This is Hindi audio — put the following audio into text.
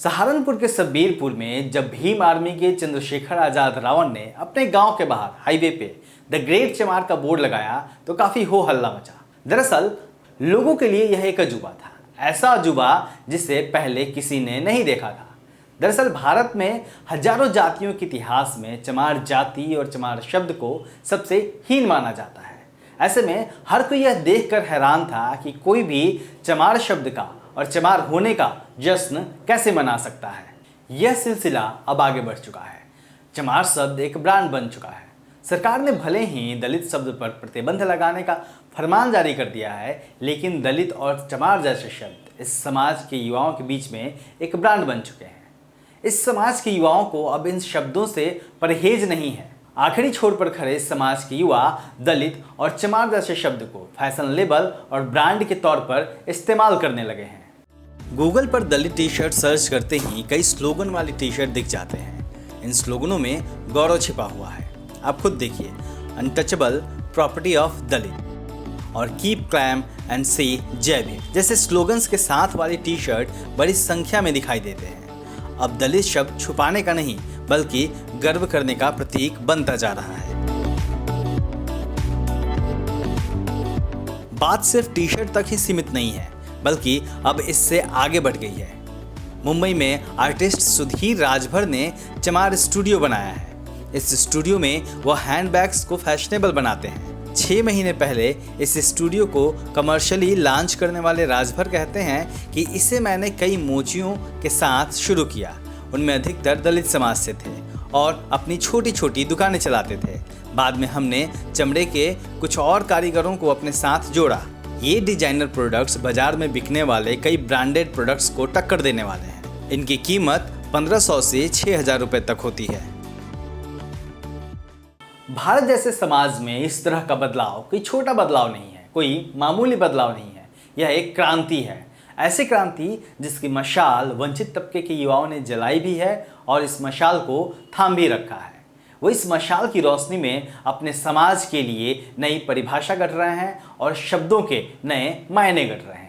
सहारनपुर के सबीरपुर में जब भीम आर्मी के चंद्रशेखर आजाद रावण ने अपने गांव के बाहर हाईवे पे द ग्रेट चमार का बोर्ड लगाया तो काफी हो हल्ला मचा। दरअसल लोगों के लिए यह एक अजूबा था, ऐसा अजूबा जिसे पहले किसी ने नहीं देखा था। दरअसल भारत में हजारों जातियों के इतिहास में चमार जाति और चमार शब्द को सबसे हीन माना जाता है। ऐसे में हर कोई यह देखकर हैरान था कि कोई भी चमार शब्द का और चमार होने का जश्न कैसे मना सकता है। यह सिलसिला अब आगे बढ़ चुका है। चमार शब्द एक ब्रांड बन चुका है। सरकार ने भले ही दलित शब्द पर प्रतिबंध लगाने का फरमान जारी कर दिया है, लेकिन दलित और चमार जैसे शब्द इस समाज के युवाओं के बीच में एक ब्रांड बन चुके हैं। इस समाज के युवाओं को अब इन शब्दों से परहेज नहीं है। आखिरी छोर पर खड़े समाज के युवा दलित और चमार जैसे शब्द को फैशन लेबल और ब्रांड के तौर पर इस्तेमाल करने लगे हैं। गूगल पर दलित टी शर्ट सर्च करते ही कई स्लोगन वाली टी शर्ट दिख जाते हैं। इन स्लोगनों में गौरव छिपा हुआ है। आप खुद देखिए, अनटचेबल, प्रॉपर्टी ऑफ दलित और कीप क्लैम एंड से जय भीम जैसे स्लोगन्स के साथ वाली टी शर्ट बड़ी संख्या में दिखाई देते हैं। अब दलित शब्द छुपाने का नहीं बल्कि गर्व करने का प्रतीक बनता जा रहा है। बात सिर्फ टी शर्ट तक ही सीमित नहीं है, बल्कि अब इससे आगे बढ़ गई है। मुंबई में आर्टिस्ट सुधीर राजभर ने चमार स्टूडियो बनाया है। इस स्टूडियो में वो हैंडबैग्स को फैशनेबल बनाते हैं। 6 महीने पहले इस स्टूडियो को कमर्शियली लॉन्च करने वाले राजभर कहते हैं कि इसे मैंने कई मोचियों के साथ शुरू किया। उनमें अधिकतर दलित समाज से थे और अपनी छोटी छोटी दुकानें चलाते थे। बाद में हमने चमड़े के कुछ और कारीगरों को अपने साथ जोड़ा। ये डिजाइनर प्रोडक्ट्स बाजार में बिकने वाले कई ब्रांडेड प्रोडक्ट्स को टक्कर देने वाले हैं। इनकी कीमत 1500 से 6000 रुपए तक होती है। भारत जैसे समाज में इस तरह का बदलाव कोई छोटा बदलाव नहीं है, कोई मामूली बदलाव नहीं है। यह एक क्रांति है, ऐसी क्रांति जिसकी मशाल वंचित तबके के युवाओं ने जलाई भी है और इस मशाल को थाम भी रखा है। वो इस मशाल की रोशनी में अपने समाज के लिए नई परिभाषा गढ़ रहे हैं और शब्दों के नए मायने गढ़ रहे हैं।